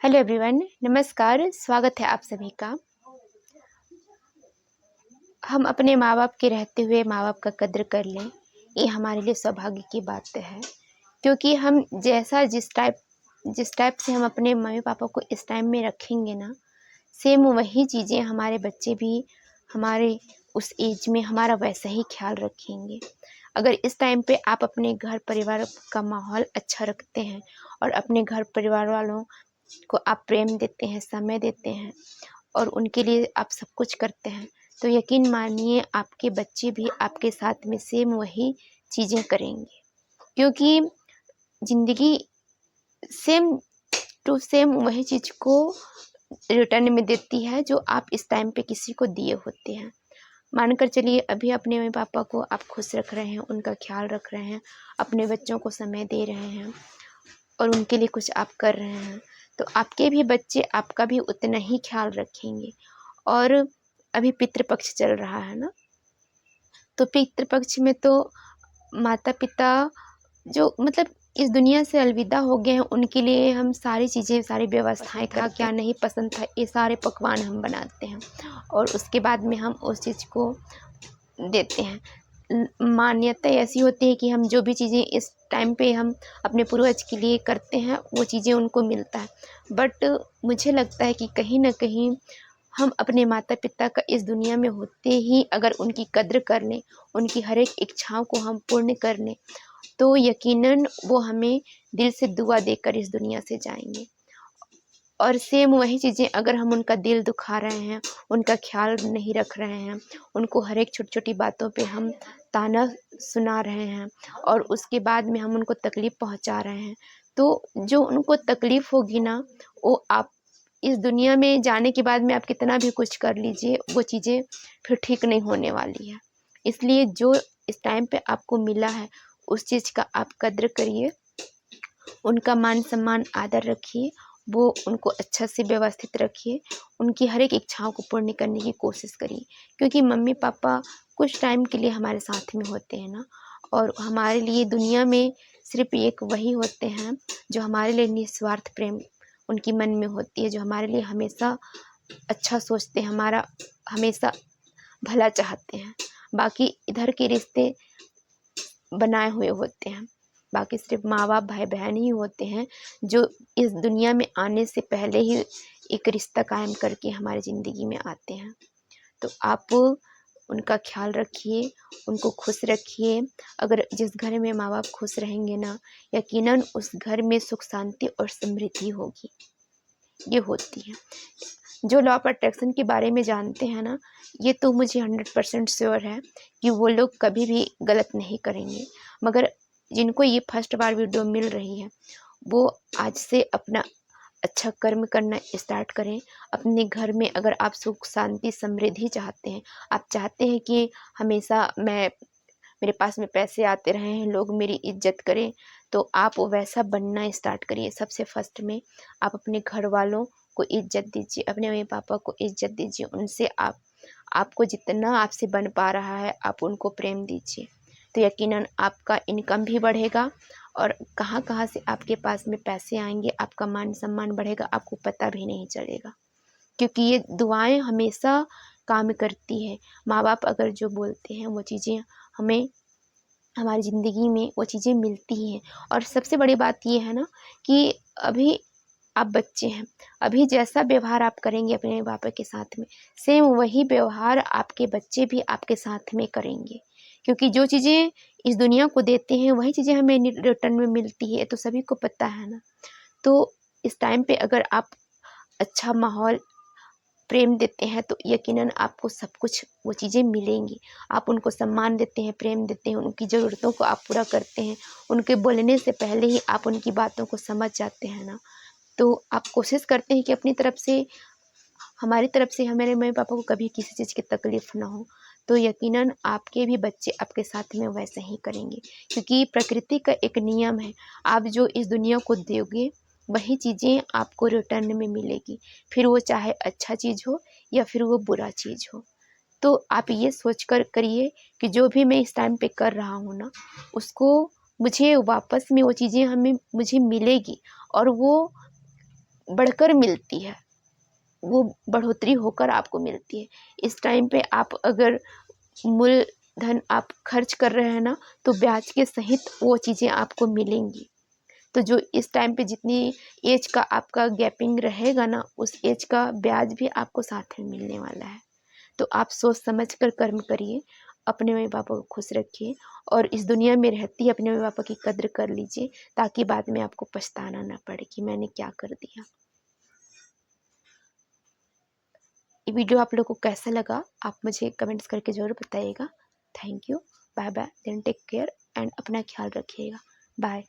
Hello everyone, नमस्कार। स्वागत है आप सभी का। हम अपने माँ बाप के रहते हुए माँ बाप का कद्र कर लें, ये हमारे लिए सौभाग्य की बात है। क्योंकि हम जैसा जिस टाइप से हम अपने मम्मी पापा को इस टाइम में रखेंगे ना, सेम वही चीज़ें हमारे बच्चे भी हमारे उस एज में हमारा वैसा ही ख्याल रखेंगे। अगर इस टाइम पे आप अपने घर परिवार का माहौल अच्छा रखते हैं और अपने घर परिवार वालों को आप प्रेम देते हैं, समय देते हैं और उनके लिए आप सब कुछ करते हैं, तो यकीन मानिए आपके बच्चे भी आपके साथ में सेम वही चीज़ें करेंगे। क्योंकि ज़िंदगी सेम टू सेम वही चीज़ को रिटर्न में देती है जो आप इस टाइम पे किसी को दिए होते हैं। मानकर चलिए अभी अपने मम्मी पापा को आप खुश रख रहे हैं, उनका ख्याल रख रहे हैं, अपने बच्चों को समय दे रहे हैं और उनके लिए कुछ आप कर रहे हैं, तो आपके भी बच्चे आपका भी उतना ही ख्याल रखेंगे। और अभी पितृपक्ष चल रहा है ना, तो पितृपक्ष में तो माता पिता जो मतलब इस दुनिया से अलविदा हो गए हैं, उनके लिए हम सारी चीज़ें, सारी व्यवस्थाएं क्या नहीं पसंद था, ये सारे पकवान हम बनाते हैं और उसके बाद में हम उस चीज़ को देते हैं। मान्यता ऐसी होती है कि हम जो भी चीज़ें इस टाइम पे हम अपने पूर्वज के लिए करते हैं, वो चीज़ें उनको मिलता है। बट मुझे लगता है कि कहीं न कहीं हम अपने माता पिता का इस दुनिया में होते ही अगर उनकी कद्र कर लें, उनकी हर एक इच्छाओं को हम पूर्ण कर लें, तो यकीनन वो हमें दिल से दुआ देकर इस दुनिया से जाएँगे। और सेम वही चीज़ें अगर हम उनका दिल दुखा रहे हैं, उनका ख्याल नहीं रख रहे हैं, उनको हर एक छोटी-छोटी बातों पे हम ताना सुना रहे हैं और उसके बाद में हम उनको तकलीफ़ पहुँचा रहे हैं, तो जो उनको तकलीफ़ होगी ना, वो आप इस दुनिया में जाने के बाद में आप कितना भी कुछ कर लीजिए, वो चीज़ें फिर ठीक नहीं होने वाली है। इसलिए जो इस टाइम पे आपको मिला है, उस चीज़ का आप कद्र करिए, उनका मान-सम्मान, आदर रखिए, वो उनको अच्छा से व्यवस्थित रखिए, उनकी हर एक इच्छाओं को पूर्ण करने की कोशिश करिए। क्योंकि मम्मी-पापा कुछ टाइम के लिए हमारे साथ में होते हैं ना, और हमारे लिए दुनिया में सिर्फ़ एक वही होते हैं, जो हमारे लिए निस्वार्थ प्रेम उनकी मन में होती है, जो हमारे लिए हमेशा अच्छा सोचते हैं, हमारा हमेशा भला चाहते हैं। बाकी इधर के रिश्ते बनाए हुए होते हैं। बाकी सिर्फ़ माँ-बाप, भाई-बहन ही होते हैं जो इस दुनिया में आने से पहले ही एक रिश्ता कायम करके हमारी ज़िंदगी में आते हैं। तो आप उनका ख़्याल रखिए, उनको खुश रखिए। अगर जिस घर में माँ-बाप खुश रहेंगे ना, यकीनन उस घर में सुख, शांति और समृद्धि होगी, ये होती है। जो लॉ ऑफ अट्रैक्शन के बारे में जानते हैं ना, ये तो मुझे 100% श्योर है कि वो लोग कभी भी गलत नहीं करेंगे। मगर जिनको ये फर्स्ट बार वीडियो मिल रही है, वो आज से अपना अच्छा कर्म करना स्टार्ट करें। अपने घर में अगर आप सुख, शांति, समृद्धि चाहते हैं, आप चाहते हैं कि हमेशा मेरे पास में पैसे आते रहें, लोग मेरी इज़्ज़त करें, तो आप वैसा बनना स्टार्ट करिए। सबसे फर्स्ट में आप अपने घर वालों को इज़्ज़त दीजिए, अपने मम्मी-पापा को इज़्ज़त दीजिए। उनसे आपको जितना आपसे बन पा रहा है, आप उनको प्रेम दीजिए। तो यकीनन आपका इनकम भी बढ़ेगा और कहाँ-कहाँ से आपके पास में पैसे आएँगे, आपका मान-सम्मान बढ़ेगा, आपको पता भी नहीं चलेगा। क्योंकि ये दुआएँ हमेशा काम करती है। माँ-बाप अगर जो बोलते हैं, वो चीज़ें हमें हमारी ज़िंदगी में वो चीज़ें मिलती ही हैं। और सबसे बड़ी बात ये है ना कि अभी आप बच्चे हैं, अभी जैसा व्यवहार आप करेंगे अपने पापा के साथ में, सेम वही व्यवहार आपके बच्चे भी आपके साथ में करेंगे। क्योंकि जो चीज़ें इस दुनिया को देते हैं, वही चीज़ें हमें रिटर्न में मिलती है, ये तो सभी को पता है ना। तो इस टाइम पे अगर आप अच्छा माहौल प्रेम देते हैं, तो यकीनन आपको सब कुछ वो चीज़ें मिलेंगी। आप उनको सम्मान देते हैं, प्रेम देते हैं, उनकी ज़रूरतों को आप पूरा करते हैं, उनके बोलने से पहले ही आप उनकी बातों को समझ जाते हैं ना, तो आप कोशिश करते हैं कि अपनी तरफ से, हमारी तरफ से हमारे मम्मी-पापा को कभी किसी चीज़ की तकलीफ़ ना हो, तो यकीनन आपके भी बच्चे आपके साथ में वैसा ही करेंगे। क्योंकि प्रकृति का एक नियम है, आप जो इस दुनिया को दोगे, वही चीज़ें आपको रिटर्न में मिलेगी। फिर वो चाहे अच्छा चीज़ हो या फिर वो बुरा चीज़ हो। तो आप ये सोच कर करिए कि जो भी मैं इस टाइम पे कर रहा हूँ ना, उसको मुझे वापस में वो चीज़ें मुझे मिलेगी और वो बढ़कर मिलती है, वो बढ़ोतरी होकर आपको मिलती है। इस टाइम पे आप अगर मूलधन आप खर्च कर रहे हैं ना, तो ब्याज के सहित वो चीज़ें आपको मिलेंगी। तो जो इस टाइम पे जितनी एज का आपका गैपिंग रहेगा ना, उस एज का ब्याज भी आपको साथ में मिलने वाला है। तो आप सोच समझ कर कर्म करिए, अपने मम्मी पापा को खुश रखिए और इस दुनिया में रहते ही अपने मम्मी पापा की कद्र कर लीजिए, ताकि बाद में आपको पछताना ना पड़े कि मैंने क्या कर दिया। ये वीडियो आप लोगों को कैसा लगा, आप मुझे कमेंट्स करके ज़रूर बताइएगा। Thank you, bye bye, then take care and अपना ख्याल रखिएगा। बाय।